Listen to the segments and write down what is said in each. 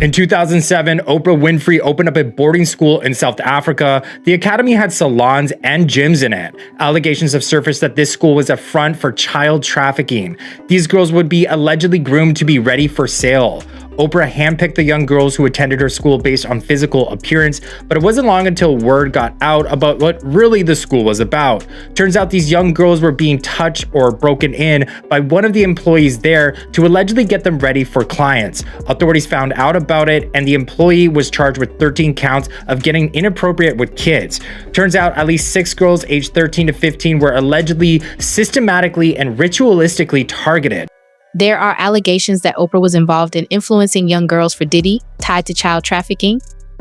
In 2007, Oprah Winfrey opened up a boarding school in South Africa. The academy had salons and gyms in it. Allegations have surfaced that this school was a front for child trafficking. These girls would be allegedly groomed to be ready for sale. Oprah handpicked the young girls who attended her school based on physical appearance, but it wasn't long until word got out about what really the school was about. Turns out these young girls were being touched or broken in by one of the employees there to allegedly get them ready for clients. Authorities found out about it, and the employee was charged with 13 counts of getting inappropriate with kids. Turns out at least 6 girls aged 13 to 15 were allegedly systematically and ritualistically targeted. There are allegations that Oprah was involved in influencing young girls for Diddy, tied to child trafficking.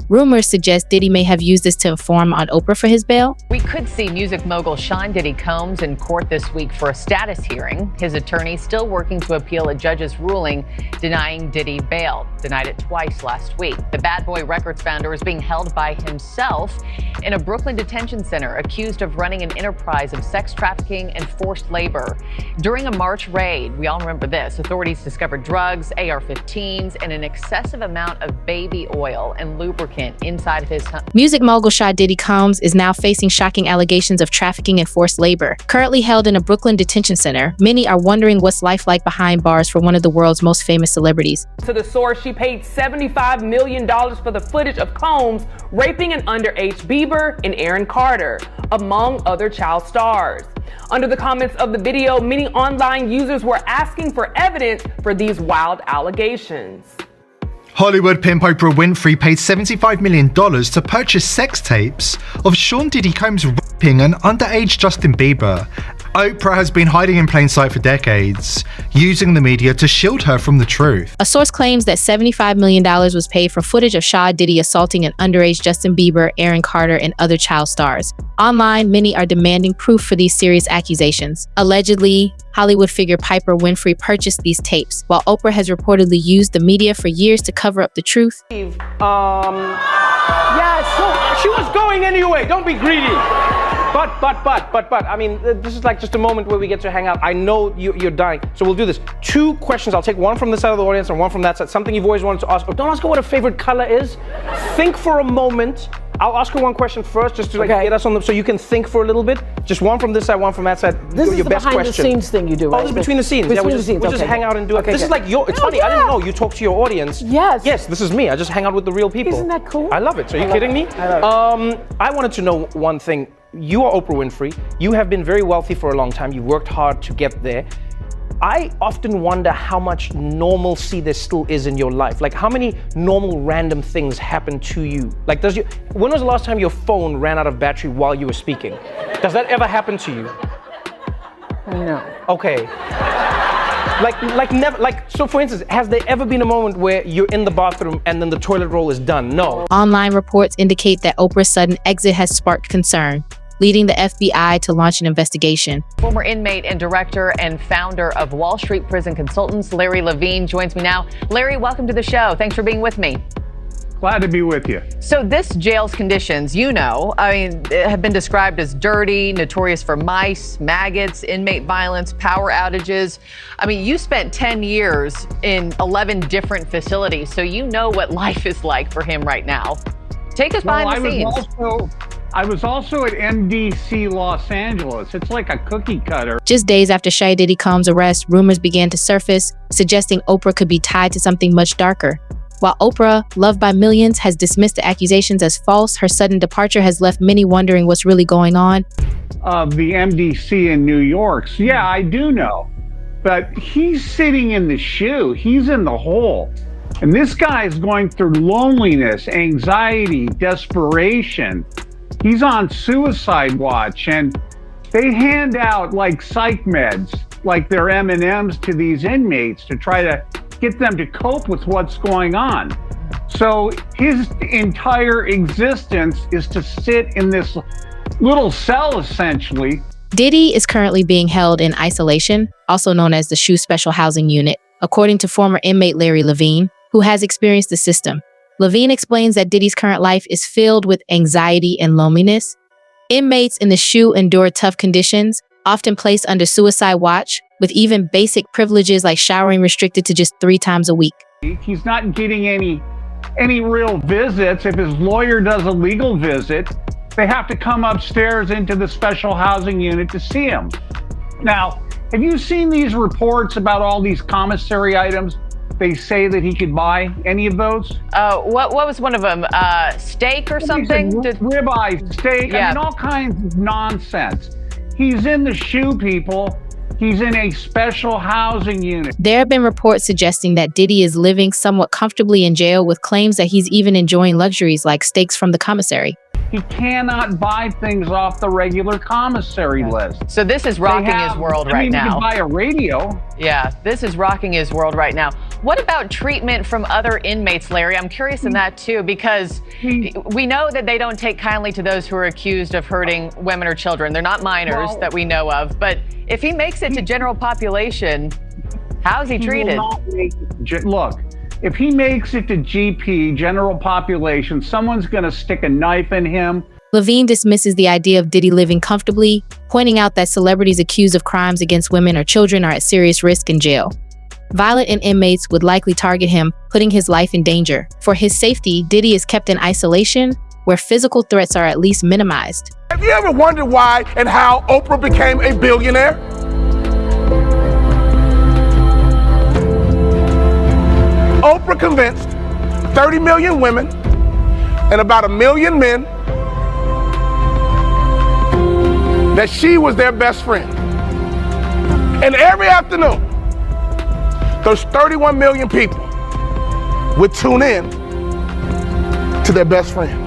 Rumors suggest Diddy may have used this to inform on Oprah for his bail. We could see music mogul Sean Diddy Combs in court this week for a status hearing. His attorney still working to appeal a judge's ruling denying Diddy bail. Denied it twice last week. The Bad Boy Records founder is being held by himself in a Brooklyn detention center, accused of running an enterprise of sex trafficking and forced labor. During a March raid, we all remember this, authorities discovered drugs, AR-15s, and an excessive amount of baby oil and lubricant inside of his home. Music mogul Sean Diddy Combs is now facing shocking allegations of trafficking and forced labor. Currently held in a Brooklyn detention center, many are wondering what's life like behind bars for one of the world's most famous celebrities. To the source, she paid $75 million for the footage of Combs raping an underage Bieber and Aaron Carter, among other child stars. Under the comments of the video, many online users were asking for evidence for these wild allegations. Hollywood pimp Oprah Winfrey paid $75 million to purchase sex tapes of Sean Diddy Combs raping an underage Justin Bieber. Oprah has been hiding in plain sight for decades, using the media to shield her from the truth. A source claims that $75 million was paid for footage of Sean Diddy assaulting an underage Justin Bieber, Aaron Carter, and other child stars. Online, many are demanding proof for these serious accusations. Allegedly, Hollywood figure Piper Winfrey purchased these tapes, while Oprah has reportedly used the media for years to cover up the truth. Yeah, so she was going anyway. Don't be greedy. But, I mean, this is like just a moment where we get to hang out. I know you're dying, so we'll do this. 2 questions. I'll take one from this side of the audience and one from that side. Something you've always wanted to ask. Don't ask her what her favorite color is. Think for a moment. I'll ask her one question first, just to get us on the, so you can think for a little bit. Just one from this side, one from that side. This is your the best behind question. the scenes thing you do, right? Oh, this is between the scenes. Between Yeah, the scenes. we'll just hang out and do it. Okay, This is like your, it's funny, I didn't know. You talk to your audience. Yes. Yes, this is me. I just hang out with the real people. Isn't that cool? I love it. So are you kidding me? I love it. I wanted to know one thing. You are Oprah Winfrey. You have been very wealthy for a long time. You've worked hard to get there. I often wonder how much normalcy there still is in your life. Like, how many normal random things happen to you? Like, when was the last time your phone ran out of battery while you were speaking? Does that ever happen to you? No. Okay. Like never, so for instance, has there ever been a moment where you're in the bathroom and then the toilet roll is done? No. Online reports indicate that Oprah's sudden exit has sparked concern, leading the FBI to launch an investigation. Former inmate and director and founder of Wall Street Prison Consultants, Larry Levine, joins me now. Larry, welcome to the show. Thanks for being with me. Glad to be with you. So this jail's conditions, have been described as dirty, notorious for mice, maggots, inmate violence, power outages. You spent 10 years in 11 different facilities, so you know what life is like for him right now. Take us behind the scenes. I was also at MDC Los Angeles. It's like a cookie cutter. Just days after Sean Diddy Combs' arrest, rumors began to surface, suggesting Oprah could be tied to something much darker. While Oprah, loved by millions, has dismissed the accusations as false, her sudden departure has left many wondering what's really going on. The MDC in New York. So yeah, I do know. But he's sitting in the shoe. He's in the hole. And this guy is going through loneliness, anxiety, desperation. He's on suicide watch, and they hand out like psych meds, like they're M&Ms to these inmates to try to get them to cope with what's going on. So his entire existence is to sit in this little cell, essentially. Diddy is currently being held in isolation, also known as the SHU Special Housing Unit, according to former inmate Larry Levine, who has experienced the system. Levine explains that Diddy's current life is filled with anxiety and loneliness. Inmates in the SHU endure tough conditions, often placed under suicide watch, with even basic privileges like showering restricted to just 3 times a week. He's not getting any any real visits. If his lawyer does a legal visit, they have to come upstairs into the special housing unit to see him. Now, have you seen these reports about all these commissary items they say that he could buy? Any of those? What was one of them? Steak or something? Ribeye, steak, Yeah. I mean, all kinds of nonsense. He's in the shoe, people. He's in a special housing unit. There have been reports suggesting that Diddy is living somewhat comfortably in jail, with claims that he's even enjoying luxuries like steaks from the commissary. He cannot buy things off the regular commissary list. So this is rocking his world right He now. can buy a radio. Yeah, this is rocking his world right now. What about treatment from other inmates, Larry? I'm curious in that too, because we know that they don't take kindly to those who are accused of hurting women or children. They're not minors that we know of. But if he makes it to general population, how's he treated? Look, if he makes it to GP, general population, someone's going to stick a knife in him. Levine dismisses the idea of Diddy living comfortably, pointing out that celebrities accused of crimes against women or children are at serious risk in jail. Violent inmates would likely target him, putting his life in danger. For his safety, Diddy is kept in isolation, where physical threats are at least minimized. Have you ever wondered why and how Oprah became a billionaire? Oprah convinced 30 million women and about 1 million men that she was their best friend. And every afternoon, those 31 million people would tune in to their best friend.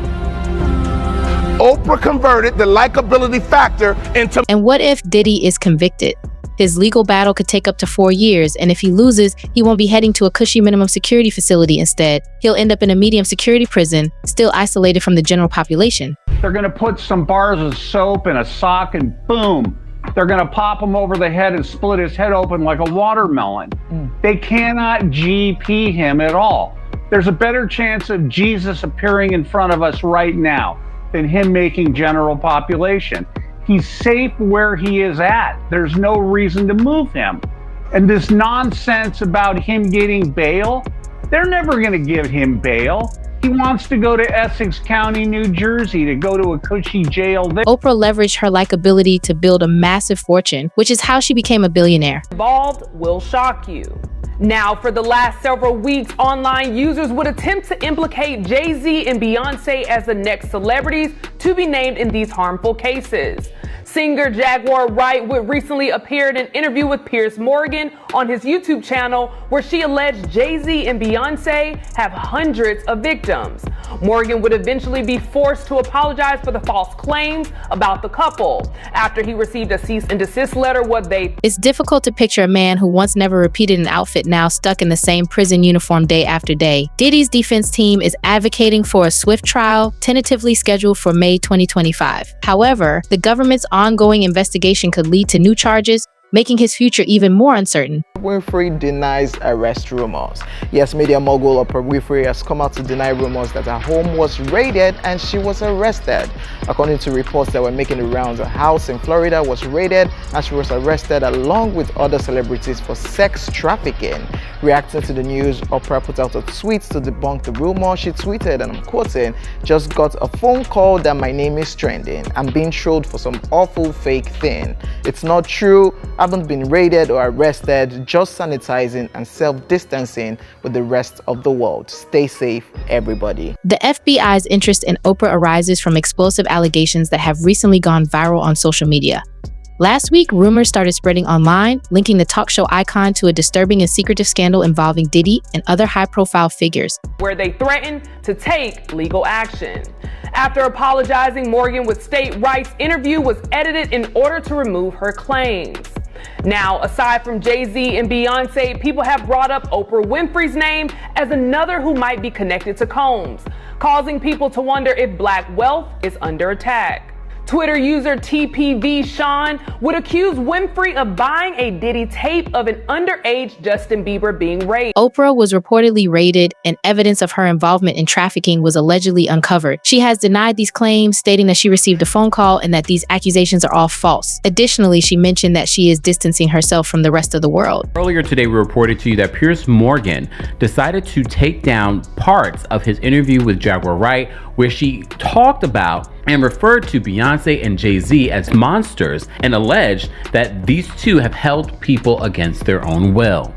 Oprah converted the likability factor into... And what if Diddy is convicted? His legal battle could take up to 4 years, and if he loses, he won't be heading to a cushy minimum security facility. Instead, he'll end up in a medium security prison, still isolated from the general population. They're going to put some bars of soap in a sock and boom, they're going to pop him over the head and split his head open like a watermelon. They cannot GP him at all. There's a better chance of Jesus appearing in front of us right now than him making general population. He's safe where he is at. There's no reason to move him. And this nonsense about him getting bail, they're never going to give him bail. He wants to go to Essex County, New Jersey, to go to a cushy jail there. Oprah leveraged her likability to build a massive fortune, which is how she became a billionaire. Involved will shock you. Now, for the last several weeks, online users would attempt to implicate Jay-Z and Beyonce as the next celebrities to be named in these harmful cases. Singer Jaguar Wright would recently appear in an interview with Piers Morgan on his YouTube channel, where she alleged Jay-Z and Beyonce have hundreds of victims. Morgan would eventually be forced to apologize for the false claims about the couple after he received a cease and desist letter. It's difficult to picture a man who once never repeated an outfit now stuck in the same prison uniform day after day. Diddy's defense team is advocating for a swift trial, tentatively scheduled for May 2025. However, the government's ongoing investigation could lead to new charges, making his future even more uncertain. Winfrey denies arrest rumors. Yes, media mogul Oprah Winfrey has come out to deny rumors that her home was raided and she was arrested. According to reports that were making the rounds, her house in Florida was raided and she was arrested along with other celebrities for sex trafficking. Reacting to the news, Oprah put out a tweet to debunk the rumor. She tweeted, and I'm quoting, "Just got a phone call that my name is trending. I'm being trolled for some awful fake thing. It's not true. I haven't been raided or arrested, just sanitizing and self-distancing with the rest of the world. Stay safe, everybody." The FBI's interest in Oprah arises from explosive allegations that have recently gone viral on social media. Last week, rumors started spreading online, linking the talk show icon to a disturbing and secretive scandal involving Diddy and other high-profile figures, where they threatened to take legal action. After apologizing, Morgan would state Wright's interview was edited in order to remove her claims. Now, aside from Jay-Z and Beyonce, people have brought up Oprah Winfrey's name as another who might be connected to Combs, causing people to wonder if Black wealth is under attack. Twitter user TPV Sean would accuse Winfrey of buying a Diddy tape of an underage Justin Bieber being raped. Oprah was reportedly raided, and evidence of her involvement in trafficking was allegedly uncovered. She has denied these claims, stating that she received a phone call and that these accusations are all false. Additionally, she mentioned that she is distancing herself from the rest of the world. Earlier today, we reported to you that Piers Morgan decided to take down parts of his interview with Jaguar Wright, where she talked about and referred to Beyonce and Jay-Z as monsters and alleged that these two have held people against their own will.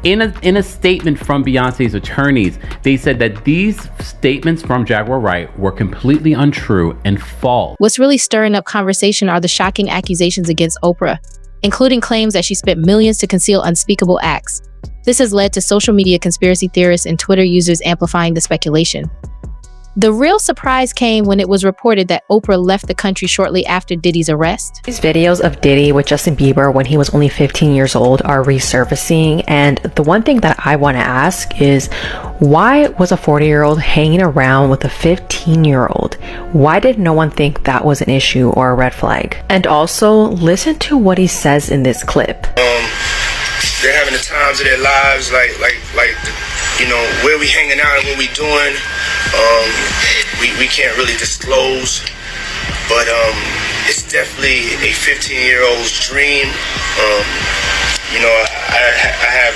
In a statement from Beyonce's attorneys, they said that these statements from Jaguar Wright were completely untrue and false. What's really stirring up conversation are the shocking accusations against Oprah, including claims that she spent millions to conceal unspeakable acts. This has led to social media conspiracy theorists and Twitter users amplifying the speculation. The real surprise came when it was reported that Oprah left the country shortly after Diddy's arrest. These videos of Diddy with Justin Bieber when he was only 15 years old are resurfacing, and the one thing that I want to ask is, why was a 40-year-old hanging around with a 15-year-old? Why did no one think that was an issue or a red flag? And also, listen to what he says in this clip. They're having the times of their lives, like you know, where we hanging out and what we doing. We can't really disclose, but it's definitely a 15-year-old's dream. You know, I have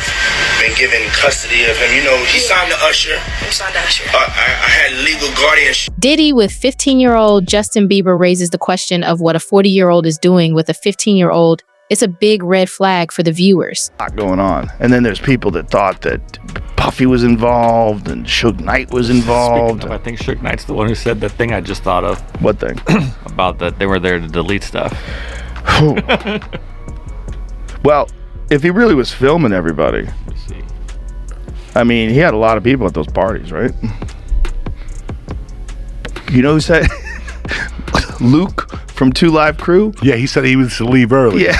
been given custody of him. You know, he signed the usher. He signed the usher. I had legal guardianship. Diddy with 15-year-old Justin Bieber raises the question of what a 40-year-old is doing with a 15-year-old. It's a big red flag for the viewers. A lot going on. And then there's people that thought that Puffy was involved and Suge Knight was involved. I think Suge Knight's the one who said the thing I just thought of. What thing? About that they were there to delete stuff. Well, if he really was filming everybody, I mean, he had a lot of people at those parties, right? You know who said? Luke from 2 Live Crew? Yeah, he said he was to leave early. Yeah.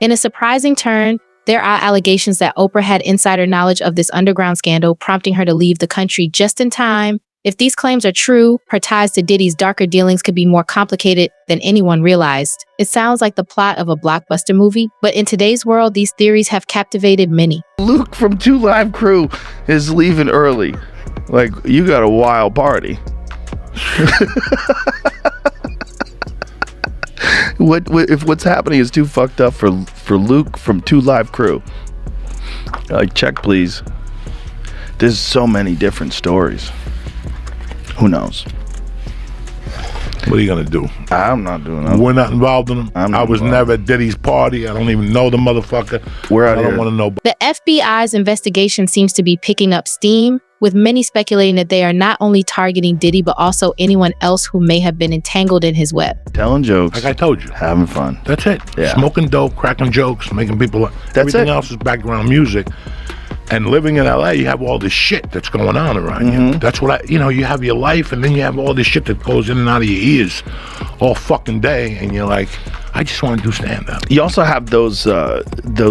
In a surprising turn, there are allegations that Oprah had insider knowledge of this underground scandal, prompting her to leave the country just in time. If these claims are true, her ties to Diddy's darker dealings could be more complicated than anyone realized. It sounds like the plot of a blockbuster movie, but in today's world, these theories have captivated many. Luke from 2 Live Crew is leaving early. Like, you got a wild party. What if what's happening is too fucked up for Luke from 2 Live Crew? Like, check please. There's so many different stories. Who knows? What are you gonna do? I'm not doing that. We're not involved in them. I was never at Diddy's party. I don't even know the motherfucker. We're out I here. don't want to know. The FBI's investigation seems to be picking up steam, with many speculating that they are not only targeting Diddy, but also anyone else who may have been entangled in his web. Telling jokes. Like I told you. Having fun. That's it. Yeah. Smoking dope, cracking jokes, making people. Everything else is background music. And living in LA, you have all this shit that's going on around you. That's what you have your life, and then you have all this shit that goes in and out of your ears all fucking day, and you're like, I just want to do stand-up. You also have those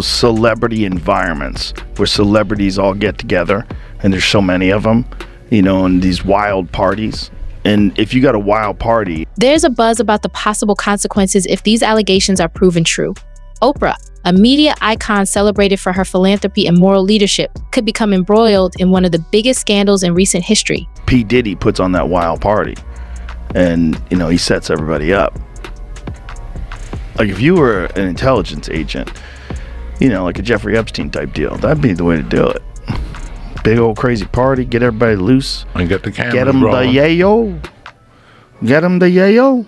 celebrity environments where celebrities all get together, and there's so many of them, you know, in these wild parties. And if you got a wild party, there's a buzz about the possible consequences if these allegations are proven true. Oprah, a media icon celebrated for her philanthropy and moral leadership, could become embroiled in one of the biggest scandals in recent history. P. Diddy puts on that wild party, and, you know, he sets everybody up. Like, if you were an intelligence agent, you know, like a Jeffrey Epstein type deal, that'd be the way to do it. Big old crazy party, get everybody loose. And get the cameras Get them rolling. the yayo. Get them the yayo.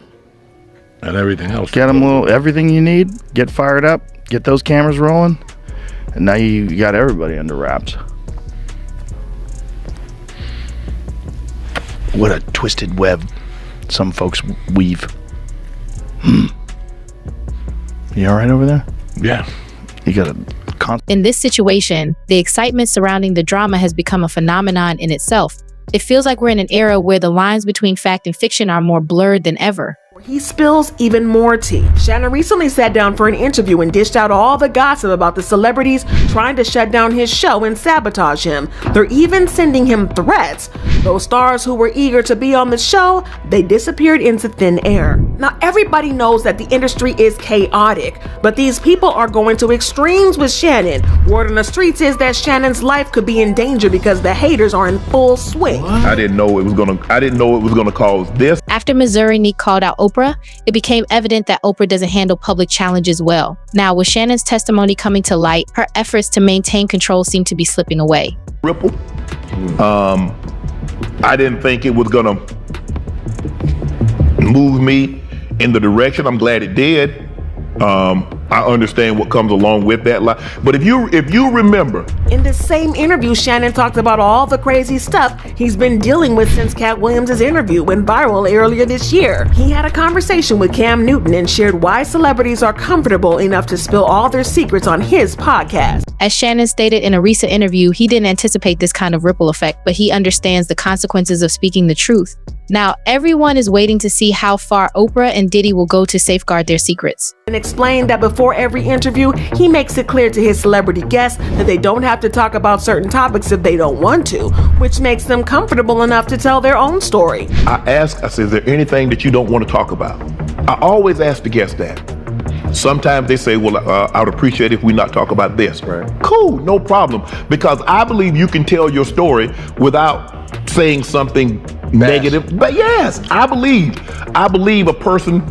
And everything else. Get them everything you need. Get fired up. Get those cameras rolling. And now you got everybody under wraps. What a twisted web some folks weave. You all right over there? Yeah. You got a In this situation, the excitement surrounding the drama has become a phenomenon in itself. It feels like we're in an era where the lines between fact and fiction are more blurred than ever. He spills even more tea. Shannon recently sat down for an interview and dished out all the gossip about the celebrities trying to shut down his show and sabotage him. They're even sending him threats. Those stars who were eager to be on the show, they disappeared into thin air. Now, everybody knows that the industry is chaotic, but these people are going to extremes with Shannon. Word on the streets is that Shannon's life could be in danger because the haters are in full swing. I didn't know it was gonna cause this. After Missouri Neek called out Oprah, it became evident that Oprah doesn't handle public challenges well. Now, with Shannon's testimony coming to light, her efforts to maintain control seem to be slipping away. Ripple. I didn't think it was gonna move me in the direction. I'm glad it did. I understand what comes along with that. But if you remember, in this same interview, Shannon talked about all the crazy stuff he's been dealing with since Cat Williams' interview went viral earlier this year. He had a conversation with Cam Newton and shared why celebrities are comfortable enough to spill all their secrets on his podcast. As Shannon stated in a recent interview, he didn't anticipate this kind of ripple effect, but he understands the consequences of speaking the truth. Now, everyone is waiting to see how far Oprah and Diddy will go to safeguard their secrets. And explained that before every interview, he makes it clear to his celebrity guests that they don't have to talk about certain topics if they don't want to, which makes them comfortable enough to tell their own story. I said, is there anything that you don't want to talk about? I always ask the guests that. Sometimes they say, well, I would appreciate if we not talk about this. Right. Cool, no problem. Because I believe you can tell your story without saying something negative. But yes, I believe a person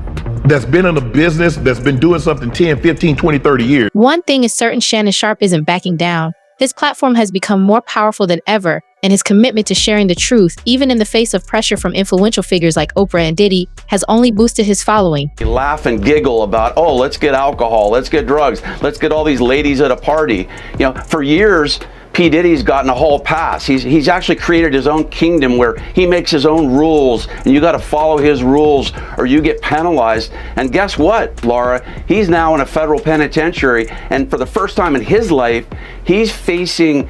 that's been in a business, that's been doing something 10, 15, 20, 30 years. One thing is certain, Shannon Sharpe isn't backing down. His platform has become more powerful than ever, and his commitment to sharing the truth, even in the face of pressure from influential figures like Oprah and Diddy, has only boosted his following. You laugh and giggle about, oh, let's get alcohol, let's get drugs, let's get all these ladies at a party. You know, for years, P. Diddy's gotten a hall pass. He's actually created his own kingdom where he makes his own rules, and you got to follow his rules or you get penalized. And guess what, Laura? He's now in a federal penitentiary, and for the first time in his life, he's facing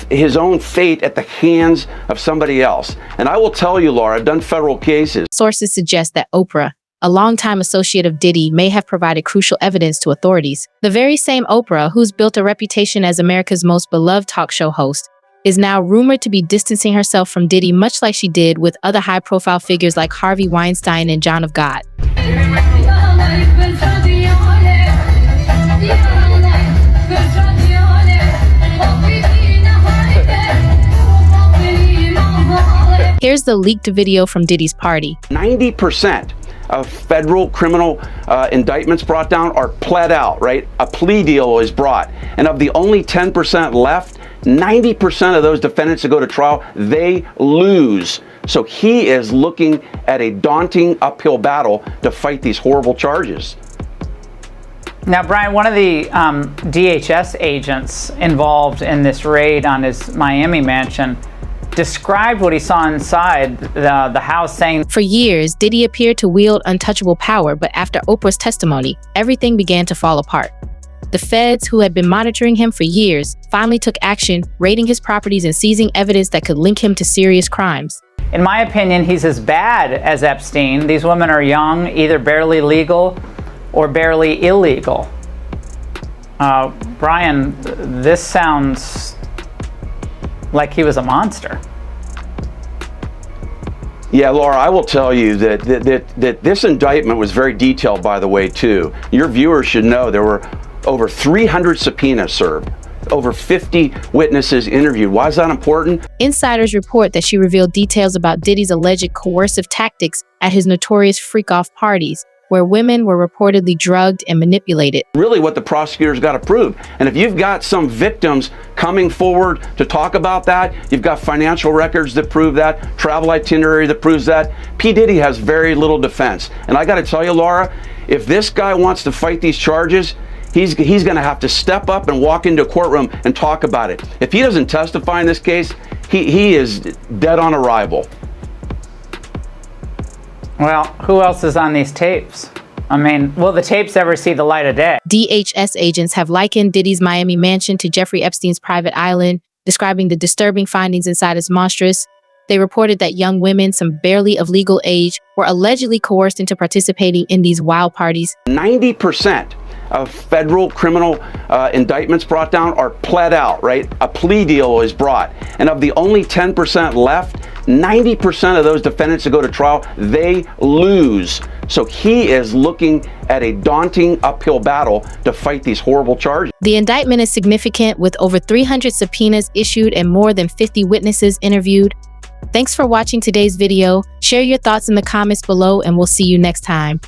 his own fate at the hands of somebody else. And I will tell you, Laura, I've done federal cases. Sources suggest that Oprah, a longtime associate of Diddy, may have provided crucial evidence to authorities. The very same Oprah, who's built a reputation as America's most beloved talk show host, is now rumored to be distancing herself from Diddy, much like she did with other high-profile figures like Harvey Weinstein and John of God. Here's the leaked video from Diddy's party. 90% of federal criminal indictments brought down are pled out, right? A plea deal is brought. And of the only 10% left, 90% of those defendants that go to trial, they lose. So he is looking at a daunting uphill battle to fight these horrible charges. Now, Brian, one of the DHS agents involved in this raid on his Miami mansion described what he saw inside the house, saying, For years, Diddy appeared to wield untouchable power, but after Oprah's testimony, everything began to fall apart. The feds, who had been monitoring him for years, finally took action, raiding his properties and seizing evidence that could link him to serious crimes. In my opinion, he's as bad as Epstein. These women are young, either barely legal or barely illegal. Brian, this sounds like he was a monster. Yeah, Laura, I will tell you that this indictment was very detailed, by the way, too. Your viewers should know there were over 300 subpoenas served, over 50 witnesses interviewed. Why is that important? Insiders report that she revealed details about Diddy's alleged coercive tactics at his notorious freak-off parties, where women were reportedly drugged and manipulated. Really what the prosecutors got to prove. And if you've got some victims coming forward to talk about that, you've got financial records that prove that, travel itinerary that proves that, P. Diddy has very little defense. And I got to tell you, Laura, if this guy wants to fight these charges, he's going to have to step up and walk into a courtroom and talk about it. If he doesn't testify in this case, he is dead on arrival. Well, who else is on these tapes? I mean, will the tapes ever see the light of day? DHS agents have likened Diddy's Miami mansion to Jeffrey Epstein's private island, describing the disturbing findings inside as monstrous. They reported that young women, some barely of legal age, were allegedly coerced into participating in these wild parties. 90% of federal criminal indictments brought down are pled out, right? A plea deal is brought. And of the only 10% left, 90% of those defendants that go to trial, they lose. So he is looking at a daunting uphill battle to fight these horrible charges. The indictment is significant, with over 300 subpoenas issued and more than 50 witnesses interviewed. Thanks for watching today's video. Share your thoughts in the comments below, and we'll see you next time.